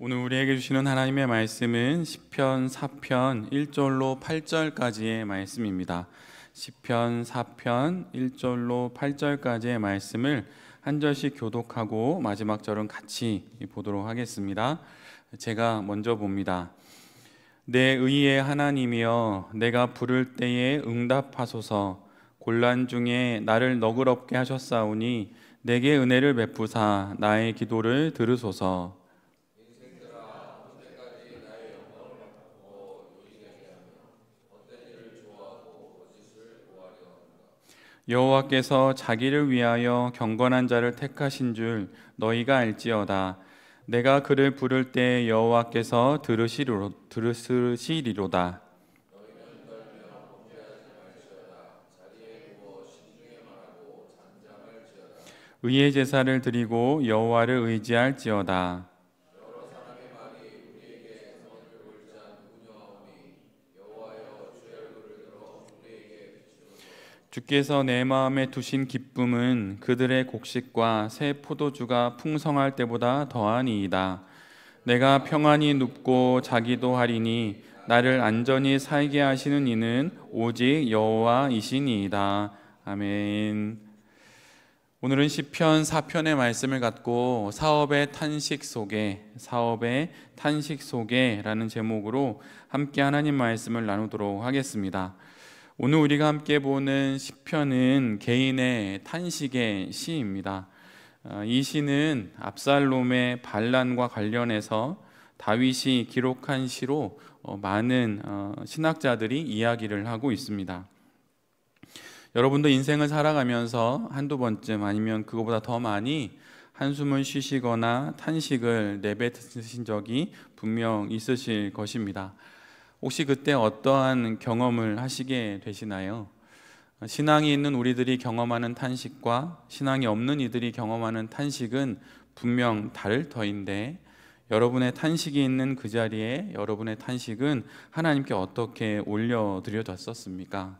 오늘 우리에게 주시는 하나님의 말씀은 시편 4편 1절로 8절까지의 말씀입니다. 시편 4편 1절로 8절까지의 말씀을 한 절씩 교독하고 마지막 절은 같이 보도록 하겠습니다. 제가 먼저 봅니다. 내 의의 하나님이여, 내가 부를 때에 응답하소서. 곤란 중에 나를 너그럽게 하셨사오니 내게 은혜를 베푸사 나의 기도를 들으소서. 여호와께서 자기를 위하여 경건한 자를 택하신 줄 너희가 알지어다. 내가 그를 부를 때 여호와께서 들으시리로다. 의의 제사를 드리고 여호와를 의지할지어다. 주께서 내 마음에 두신 기쁨은 그들의 곡식과 새 포도주가 풍성할 때보다 더하니이다. 내가 평안히 눕고 자기도 하리니 나를 안전히 살게 하시는 이는 오직 여호와이시니이다. 아멘. 오늘은 시편 4편의 말씀을 갖고 사업의 탄식 속에라는 제목으로 함께 하나님 말씀을 나누도록 하겠습니다. 오늘 우리가 함께 보는 시편은 개인의 탄식의 시입니다. 이 시는 압살롬의 반란과 관련해서 다윗이 기록한 시로 많은 신학자들이 이야기를 하고 있습니다. 여러분도 인생을 살아가면서 한두 번쯤 아니면 그거보다 더 많이 한숨을 쉬시거나 탄식을 내뱉으신 적이 분명 있으실 것입니다. 혹시 그때 어떠한 경험을 하시게 되시나요? 신앙이 있는 우리들이 경험하는 탄식과 신앙이 없는 이들이 경험하는 탄식은 분명 다를 터인데, 여러분의 탄식이 있는 그 자리에 여러분의 탄식은 하나님께 어떻게 올려드려졌었습니까?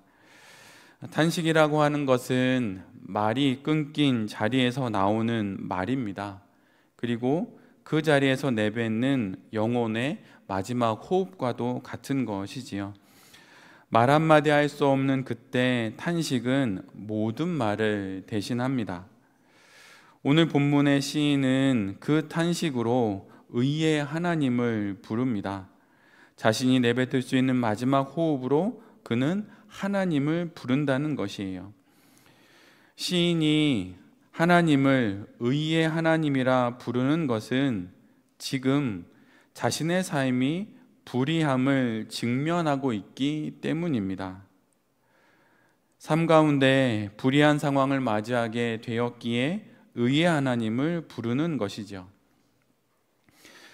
탄식이라고 하는 것은 말이 끊긴 자리에서 나오는 말입니다. 그리고 그 자리에서 내뱉는 영혼의 마지막 호흡과도 같은 것이지요. 말 한마디 할 수 없는 그때 탄식은 모든 말을 대신합니다. 오늘 본문의 시인은 그 탄식으로 의의 하나님을 부릅니다. 자신이 내뱉을 수 있는 마지막 호흡으로 그는 하나님을 부른다는 것이에요. 시인이 하나님을 의의 하나님이라 부르는 것은 지금 자신의 삶이 불의함을 직면하고 있기 때문입니다. 삶 가운데 불의한 상황을 맞이하게 되었기에 의의 하나님을 부르는 것이죠.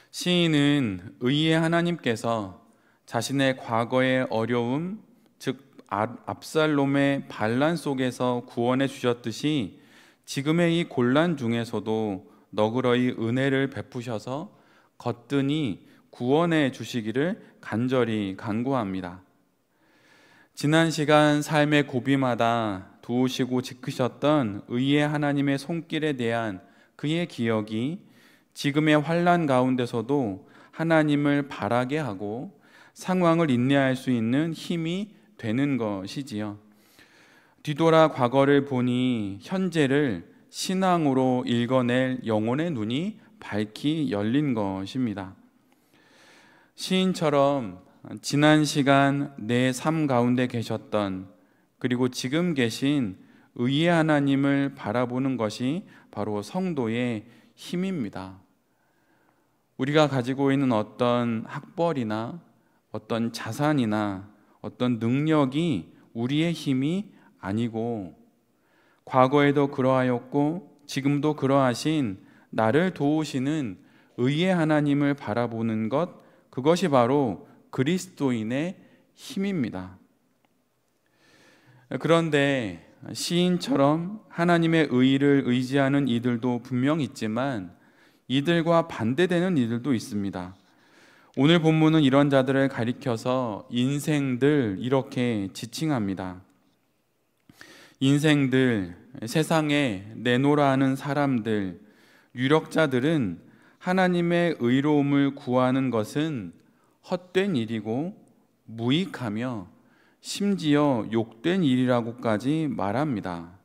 시인은 의의 하나님께서 자신의 과거의 어려움, 즉 압살롬의 반란 속에서 구원해 주셨듯이 지금의 이 곤란 중에서도 너그러이 은혜를 베푸셔서 거뜬히 구원해 주시기를 간절히 간구합니다. 지난 시간 삶의 고비마다 도우시고 지키셨던 의의 하나님의 손길에 대한 그의 기억이 지금의 환난 가운데서도 하나님을 바라게 하고 상황을 인내할 수 있는 힘이 되는 것이지요. 뒤돌아 과거를 보니 현재를 신앙으로 읽어낼 영혼의 눈이 밝히 열린 것입니다. 시인처럼 지난 시간 내 삶 가운데 계셨던, 그리고 지금 계신 의의 하나님을 바라보는 것이 바로 성도의 힘입니다. 우리가 가지고 있는 어떤 학벌이나 어떤 자산이나 어떤 능력이 우리의 힘이 아니고, 과거에도 그러하였고 지금도 그러하신 나를 도우시는 의의 하나님을 바라보는 것, 그것이 바로 그리스도인의 힘입니다. 그런데 시인처럼 하나님의 의를 의지하는 이들도 분명 있지만 이들과 반대되는 이들도 있습니다. 오늘 본문은 이런 자들을 가리켜서 인생들 이렇게 지칭합니다. 인생들, 세상에 내놓으라 하는 사람들, 유력자들은 하나님의 의로움을 구하는 것은 헛된 일이고 무익하며 심지어 욕된 일이라고까지 말합니다.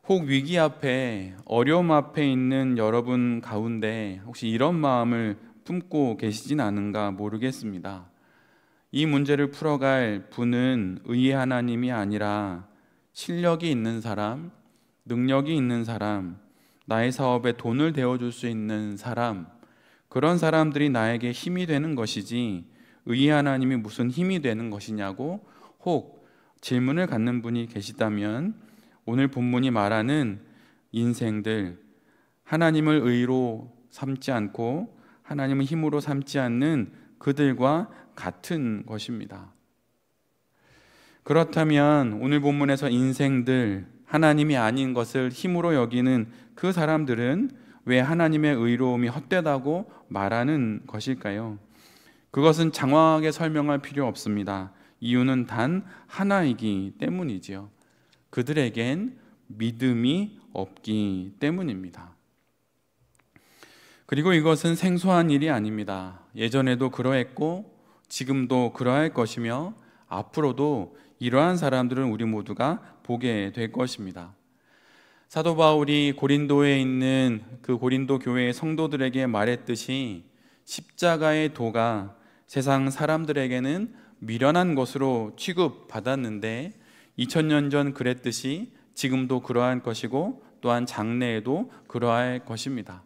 혹 위기 앞에, 어려움 앞에 있는 여러분 가운데 혹시 이런 마음을 품고 계시진 않은가 모르겠습니다. 이 문제를 풀어갈 분은 의의 하나님이 아니라 실력이 있는 사람, 능력이 있는 사람, 나의 사업에 돈을 대어줄 수 있는 사람, 그런 사람들이 나에게 힘이 되는 것이지 의의 하나님이 무슨 힘이 되는 것이냐고 혹 질문을 갖는 분이 계시다면, 오늘 본문이 말하는 인생들, 하나님을 의로 삼지 않고 하나님을 힘으로 삼지 않는 그들과 같은 것입니다. 그렇다면 오늘 본문에서 인생들, 하나님이 아닌 것을 힘으로 여기는 그 사람들은 왜 하나님의 의로움이 헛되다고 말하는 것일까요? 그것은 장황하게 설명할 필요 없습니다. 이유는 단 하나이기 때문이지요. 그들에겐 믿음이 없기 때문입니다. 그리고 이것은 생소한 일이 아닙니다. 예전에도 그러했고 지금도 그러할 것이며 앞으로도 이러한 사람들은 우리 모두가 보게 될 것입니다. 사도 바울이 고린도에 있는 그 고린도 교회의 성도들에게 말했듯이 십자가의 도가 세상 사람들에게는 미련한 것으로 취급받았는데 2000년 전 그랬듯이 지금도 그러한 것이고 또한 장래에도 그러할 것입니다.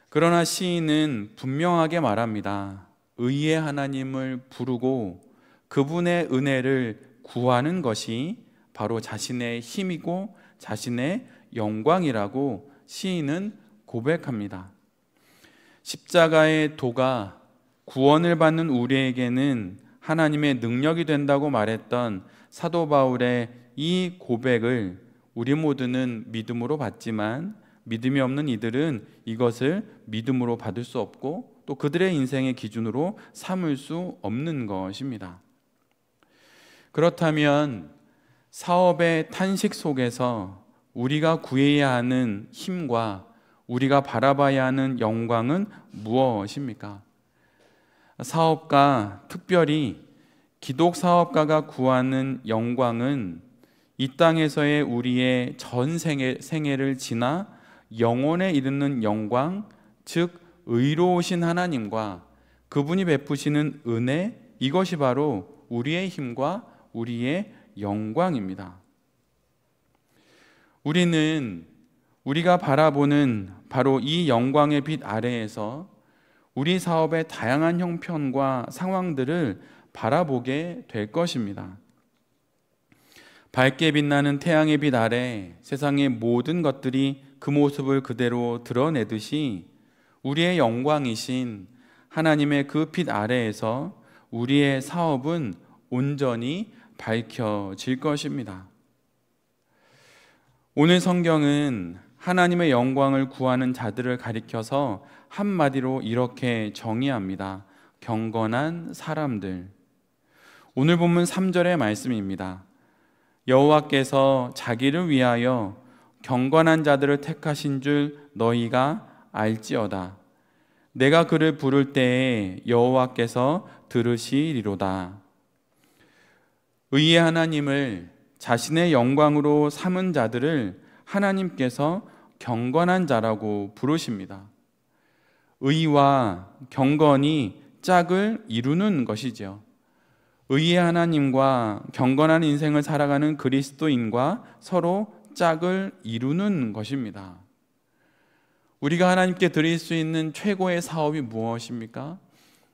그러나 시인은 분명하게 말합니다. 의의 하나님을 부르고 그분의 은혜를 구하는 것이 바로 자신의 힘이고 자신의 영광이라고 시인은 고백합니다. 십자가의 도가 구원을 받는 우리에게는 하나님의 능력이 된다고 말했던 사도 바울의 이 고백을 우리 모두는 믿음으로 받지만 믿음이 없는 이들은 이것을 믿음으로 받을 수 없고 또 그들의 인생의 기준으로 삼을 수 없는 것입니다. 그렇다면 사업의 탄식 속에서 우리가 구해야 하는 힘과 우리가 바라봐야 하는 영광은 무엇입니까? 사업가, 특별히 기독 사업가가 구하는 영광은 이 땅에서의 우리의 전 생애를 지나 영원에 이르는 영광, 즉 의로우신 하나님과 그분이 베푸시는 은혜, 이것이 바로 우리의 힘과 우리의 영광입니다. 우리가 바라보는 바로 이 영광의 빛 아래에서 우리 사업의 다양한 형편과 상황들을 바라보게 될 것입니다. 밝게 빛나는 태양의 빛 아래 세상의 모든 것들이 그 모습을 그대로 드러내듯이 우리의 영광이신 하나님의 그 빛 아래에서 우리의 사업은 온전히 밝혀질 것입니다. 오늘 성경은 하나님의 영광을 구하는 자들을 가리켜서 한마디로 이렇게 정의합니다. 경건한 사람들. 오늘 본문 3절의 말씀입니다. 여호와께서 자기를 위하여 경건한 자들을 택하신 줄 너희가 알지어다. 내가 그를 부를 때에 여호와께서 들으시리로다. 의의 하나님을 자신의 영광으로 삼은 자들을 하나님께서 경건한 자라고 부르십니다. 의와 경건이 짝을 이루는 것이죠. 의의 하나님과 경건한 인생을 살아가는 그리스도인과 서로 짝을 이루는 것입니다. 우리가 하나님께 드릴 수 있는 최고의 사업이 무엇입니까?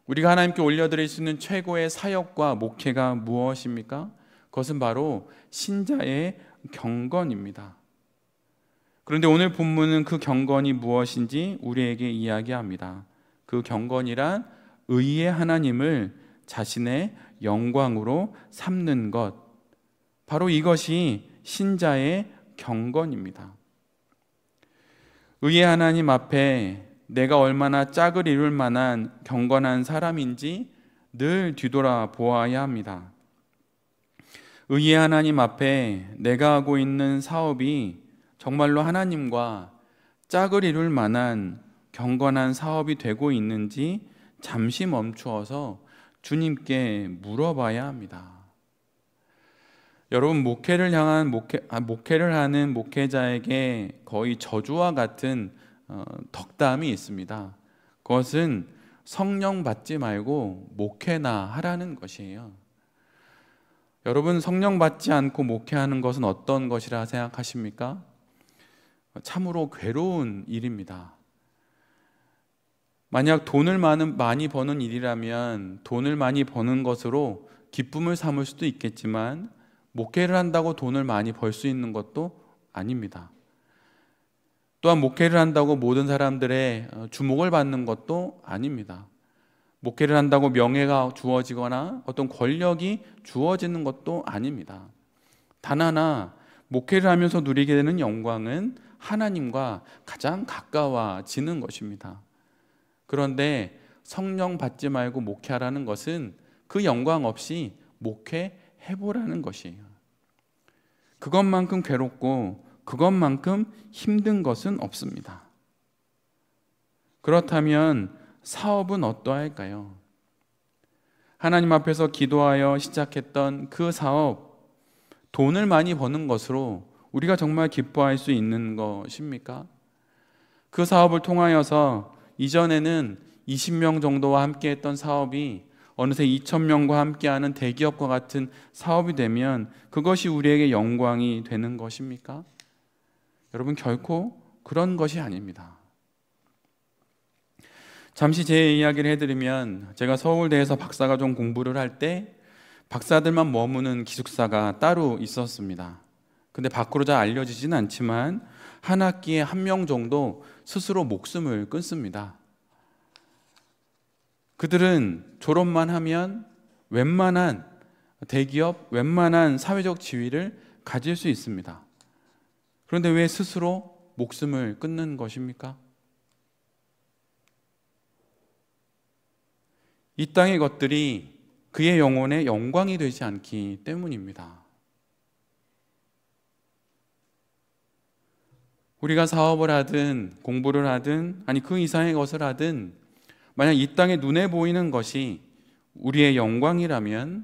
우리가 하나님께 올려드릴 수 있는 최고의 사역과 목회가 무엇입니까? 그것은 바로 신자의 경건입니다. 그런데 오늘 본문은 그 경건이 무엇인지 우리에게 이야기합니다. 그 경건이란 의의 하나님을 자신의 영광으로 삼는 것, 바로 이것이 신자의 경건입니다. 의의 하나님 앞에 내가 얼마나 짝을 이룰 만한 경건한 사람인지 늘 뒤돌아 보아야 합니다. 의의 하나님 앞에 내가 하고 있는 사업이 정말로 하나님과 짝을 이룰 만한 경건한 사업이 되고 있는지 잠시 멈추어서 주님께 물어봐야 합니다. 여러분, 목회를 하는 목회자에게 거의 저주와 같은 덕담이 있습니다. 그것은 성령 받지 말고 목회나 하라는 것이에요. 여러분, 성령 받지 않고 목회하는 것은 어떤 것이라 생각하십니까? 참으로 괴로운 일입니다. 만약 돈을 많이 버는 일이라면 돈을 많이 버는 것으로 기쁨을 삼을 수도 있겠지만 목회를 한다고 돈을 많이 벌 수 있는 것도 아닙니다. 또한 목회를 한다고 모든 사람들의 주목을 받는 것도 아닙니다. 목회를 한다고 명예가 주어지거나 어떤 권력이 주어지는 것도 아닙니다. 단 하나, 목회를 하면서 누리게 되는 영광은 하나님과 가장 가까워지는 것입니다. 그런데 성령 받지 말고 목회하라는 것은 그 영광 없이 목회해보라는 것이에요. 그것만큼 괴롭고 그것만큼 힘든 것은 없습니다. 그렇다면 사업은 어떠할까요? 하나님 앞에서 기도하여 시작했던 그 사업, 돈을 많이 버는 것으로 우리가 정말 기뻐할 수 있는 것입니까? 그 사업을 통하여서 이전에는 20명 정도와 함께했던 사업이 어느새 2,000명과 함께하는 대기업과 같은 사업이 되면 그것이 우리에게 영광이 되는 것입니까? 여러분, 결코 그런 것이 아닙니다. 잠시 제 이야기를 해드리면, 제가 서울대에서 박사과정 공부를 할 때 박사들만 머무는 기숙사가 따로 있었습니다. 근데 밖으로 잘 알려지진 않지만 한 학기에 1명 정도 스스로 목숨을 끊습니다. 그들은 졸업만 하면 웬만한 대기업, 웬만한 사회적 지위를 가질 수 있습니다. 그런데 왜 스스로 목숨을 끊는 것입니까? 이 땅의 것들이 그의 영혼의 영광이 되지 않기 때문입니다. 우리가 사업을 하든 공부를 하든 아니 그 이상의 것을 하든 만약 이 땅에 눈에 보이는 것이 우리의 영광이라면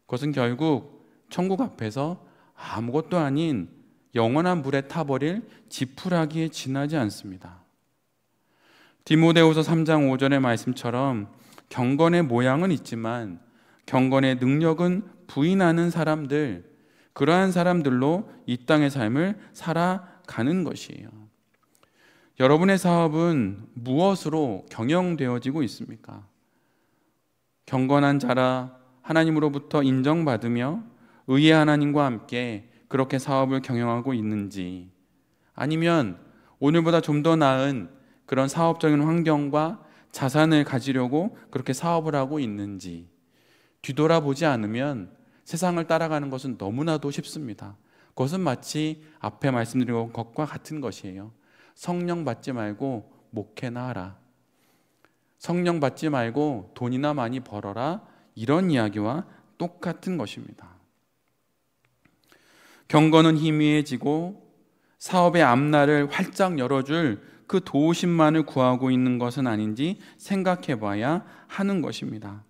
그것은 결국 천국 앞에서 아무것도 아닌 영원한 불에 타버릴 지푸라기에 지나지 않습니다. 디모데후서 3장 5절의 말씀처럼 경건의 모양은 있지만 경건의 능력은 부인하는 사람들, 그러한 사람들로 이 땅의 삶을 살아가는 것이에요. 여러분의 사업은 무엇으로 경영되어지고 있습니까? 경건한 자라 하나님으로부터 인정받으며 의의 하나님과 함께 그렇게 사업을 경영하고 있는지, 아니면 오늘보다 좀 더 나은 그런 사업적인 환경과 자산을 가지려고 그렇게 사업을 하고 있는지 뒤돌아보지 않으면 세상을 따라가는 것은 너무나도 쉽습니다. 그것은 마치 앞에 말씀드린 것과 같은 것이에요. 성령 받지 말고 목회나 하라. 성령 받지 말고 돈이나 많이 벌어라. 이런 이야기와 똑같은 것입니다. 경건은 희미해지고 사업의 앞날을 활짝 열어줄 그 도우심만을 구하고 있는 것은 아닌지 생각해 봐야 하는 것입니다.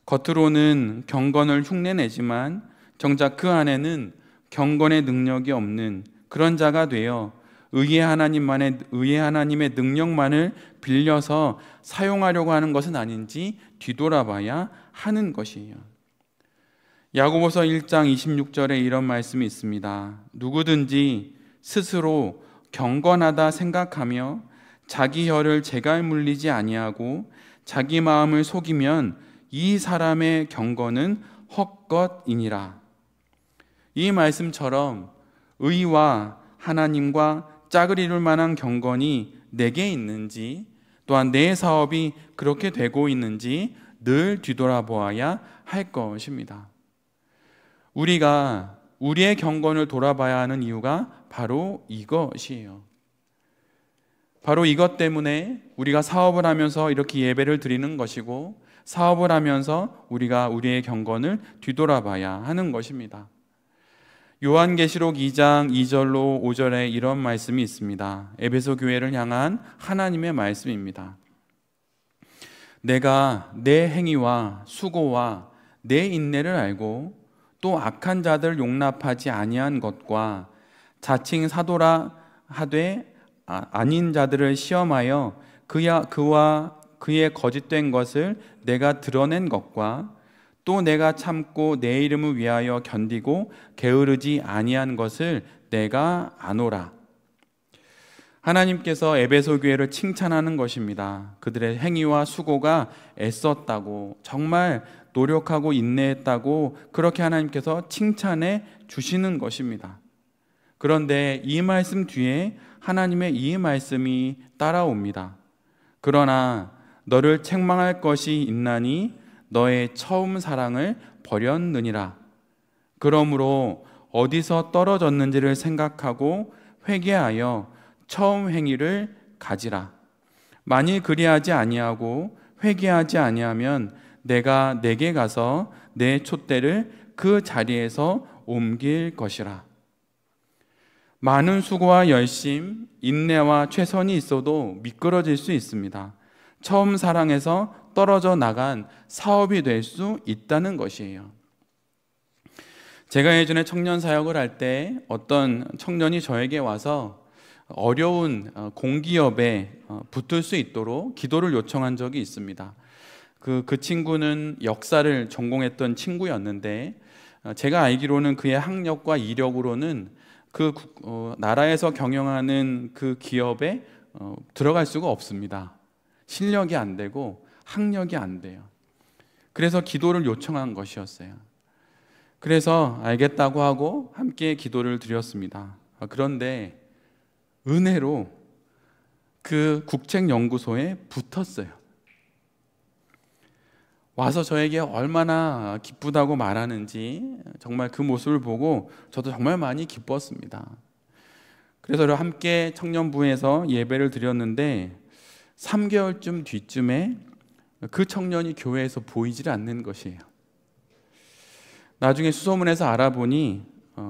겉으로는 경건을 흉내내지만 정작 그 안에는 경건의 능력이 없는 그런 자가 되어 의의 하나님의 능력만을 빌려서 사용하려고 하는 것은 아닌지 뒤돌아봐야 하는 것이에요. 야고보서 1장 26절에 이런 말씀이 있습니다. 누구든지 스스로 경건하다 생각하며 자기 혀를 재갈 물리지 아니하고 자기 마음을 속이면 이 사람의 경건은 헛것이니라. 이 말씀처럼 의와 하나님과 짝을 이룰 만한 경건이 내게 있는지, 또한 내 사업이 그렇게 되고 있는지 늘 뒤돌아보아야 할 것입니다. 우리가 우리의 경건을 돌아봐야 하는 이유가 바로 이것이에요. 바로 이것 때문에 우리가 사업을 하면서 이렇게 예배를 드리는 것이고, 사업을 하면서 우리가 우리의 경건을 뒤돌아봐야 하는 것입니다. 요한계시록 2장 2절로 5절에 이런 말씀이 있습니다. 에베소 교회를 향한 하나님의 말씀입니다. 내가 내 행위와 수고와 내 인내를 알고 또 악한 자들 용납하지 아니한 것과 자칭 사도라 하되 아닌 자들을 시험하여 그와 그의 거짓된 것을 내가 드러낸 것과 또 내가 참고 내 이름을 위하여 견디고 게으르지 아니한 것을 내가 아노라. 하나님께서 에베소 교회를 칭찬하는 것입니다. 그들의 행위와 수고가 애썼다고, 정말 노력하고 인내했다고 그렇게 하나님께서 칭찬해 주시는 것입니다. 그런데 이 말씀 뒤에 하나님의 이 말씀이 따라옵니다. 그러나 너를 책망할 것이 있나니 너의 처음 사랑을 버렸느니라. 그러므로 어디서 떨어졌는지를 생각하고 회개하여 처음 행위를 가지라. 만일 그리하지 아니하고 회개하지 아니하면 내가 내게 가서 내 촛대를 그 자리에서 옮길 것이라. 많은 수고와 열심, 인내와 최선이 있어도 미끄러질 수 있습니다. 처음 사랑에서 떨어져 나간 사업이 될 수 있다는 것이에요. 제가 예전에 청년 사역을 할 때 어떤 청년이 저에게 와서 어려운 공기업에 붙을 수 있도록 기도를 요청한 적이 있습니다. 그 친구는 역사를 전공했던 친구였는데 제가 알기로는 그의 학력과 이력으로는 그 나라에서 경영하는 그 기업에 들어갈 수가 없습니다. 실력이 안 되고 학력이 안 돼요. 그래서 기도를 요청한 것이었어요. 그래서 알겠다고 하고 함께 기도를 드렸습니다. 그런데 은혜로 그 국책연구소에 붙었어요. 와서 저에게 얼마나 기쁘다고 말하는지 정말 그 모습을 보고 저도 정말 많이 기뻤습니다. 그래서 함께 청년부에서 예배를 드렸는데 3개월쯤 뒤쯤에 그 청년이 교회에서 보이질 않는 것이에요. 나중에 수소문해서 알아보니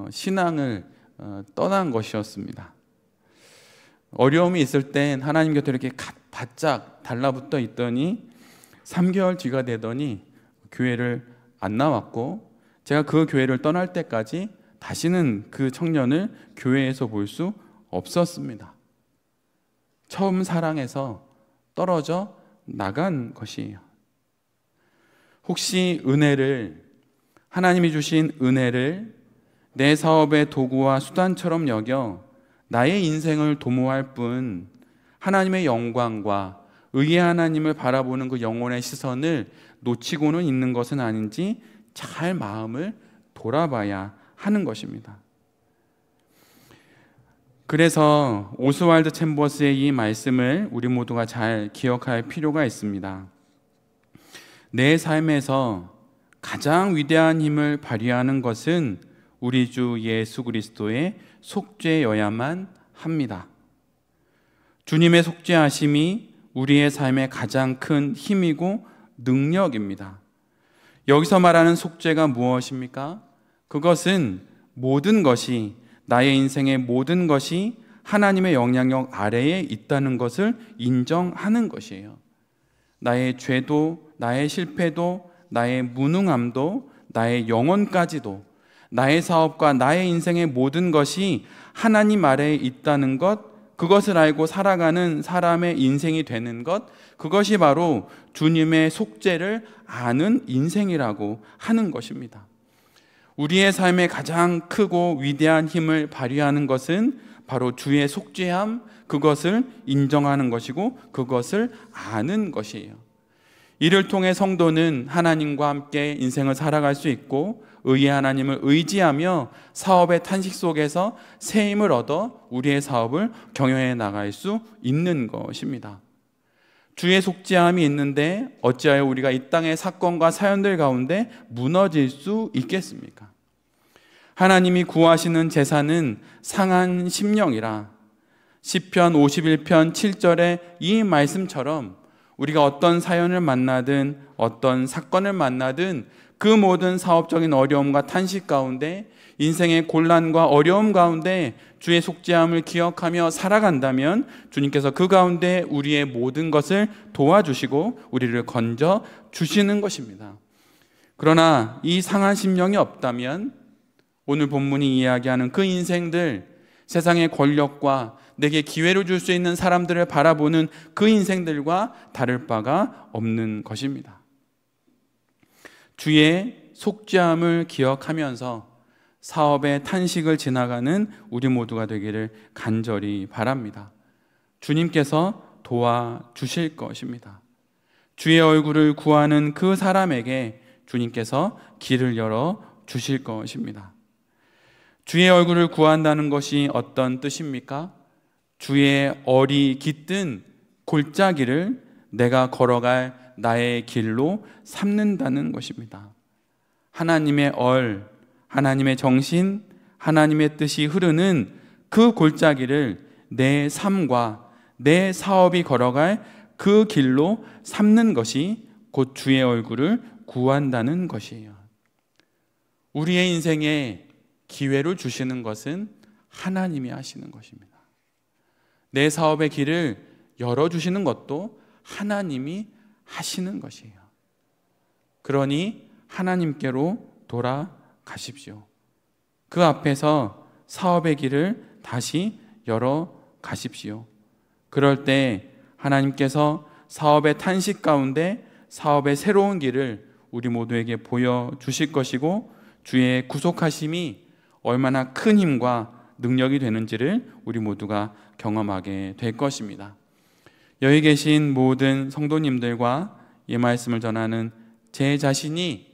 신앙을 떠난 것이었습니다. 어려움이 있을 땐 하나님 곁에 이렇게 바짝 달라붙어 있더니 3개월 뒤가 되더니 교회를 안 나왔고, 제가 그 교회를 떠날 때까지 다시는 그 청년을 교회에서 볼 수 없었습니다. 처음 사랑에서 떨어져 나간 것이에요. 혹시 하나님이 주신 은혜를 내 사업의 도구와 수단처럼 여겨 나의 인생을 도모할 뿐 하나님의 영광과 의의 하나님을 바라보는 그 영혼의 시선을 놓치고는 있는 것은 아닌지 잘 마음을 돌아봐야 하는 것입니다. 그래서 오스왈드 챔버스의 이 말씀을 우리 모두가 잘 기억할 필요가 있습니다. 내 삶에서 가장 위대한 힘을 발휘하는 것은 우리 주 예수 그리스도의 속죄여야만 합니다. 주님의 속죄하심이 우리의 삶의 가장 큰 힘이고 능력입니다. 여기서 말하는 속죄가 무엇입니까? 그것은 모든 것이, 나의 인생의 모든 것이 하나님의 영향력 아래에 있다는 것을 인정하는 것이에요. 나의 죄도, 나의 실패도, 나의 무능함도, 나의 영혼까지도, 나의 사업과 나의 인생의 모든 것이 하나님 아래에 있다는 것, 그것을 알고 살아가는 사람의 인생이 되는 것, 그것이 바로 주님의 속죄를 아는 인생이라고 하는 것입니다. 우리의 삶의 가장 크고 위대한 힘을 발휘하는 것은 바로 주의 속죄함, 그것을 인정하는 것이고 그것을 아는 것이에요. 이를 통해 성도는 하나님과 함께 인생을 살아갈 수 있고 의의 하나님을 의지하며 사업의 탄식 속에서 새 힘을 얻어 우리의 사업을 경영해 나갈 수 있는 것입니다. 주의 속죄함이 있는데 어찌하여 우리가 이 땅의 사건과 사연들 가운데 무너질 수 있겠습니까? 하나님이 구하시는 제사는 상한 심령이라. 시편 51편 7절의 이 말씀처럼 우리가 어떤 사연을 만나든 어떤 사건을 만나든 그 모든 사업적인 어려움과 탄식 가운데 인생의 곤란과 어려움 가운데 주의 속죄함을 기억하며 살아간다면 주님께서 그 가운데 우리의 모든 것을 도와주시고 우리를 건져 주시는 것입니다. 그러나 이 상한 심령이 없다면 오늘 본문이 이야기하는 그 인생들, 세상의 권력과 내게 기회를 줄 수 있는 사람들을 바라보는 그 인생들과 다를 바가 없는 것입니다. 주의 속죄함을 기억하면서 사업의 탄식을 지나가는 우리 모두가 되기를 간절히 바랍니다. 주님께서 도와주실 것입니다. 주의 얼굴을 구하는 그 사람에게 주님께서 길을 열어 주실 것입니다. 주의 얼굴을 구한다는 것이 어떤 뜻입니까? 주의 얼이 깃든 골짜기를 내가 걸어갈 나의 길로 삼는다는 것입니다. 하나님의 얼, 하나님의 정신, 하나님의 뜻이 흐르는 그 골짜기를 내 삶과 내 사업이 걸어갈 그 길로 삼는 것이 곧 주의 얼굴을 구한다는 것이에요. 우리의 인생에 기회를 주시는 것은 하나님이 하시는 것입니다. 내 사업의 길을 열어주시는 것도 하나님이 하시는 것이에요. 그러니 하나님께로 돌아가십시오. 그 앞에서 사업의 길을 다시 열어가십시오. 그럴 때 하나님께서 사업의 탄식 가운데 사업의 새로운 길을 우리 모두에게 보여주실 것이고 주의 구속하심이 얼마나 큰 힘과 능력이 되는지를 우리 모두가 경험하게 될 것입니다. 여기 계신 모든 성도님들과 이 말씀을 전하는 제 자신이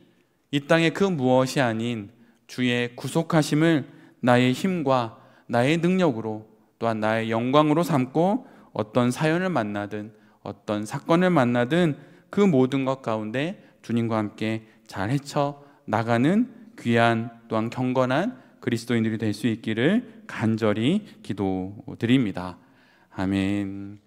이 땅의 그 무엇이 아닌 주의 구속하심을 나의 힘과 나의 능력으로 또한 나의 영광으로 삼고 어떤 사연을 만나든 어떤 사건을 만나든 그 모든 것 가운데 주님과 함께 잘 헤쳐나가는 귀한 또한 경건한 그리스도인들이 될 수 있기를 간절히 기도드립니다. 아멘.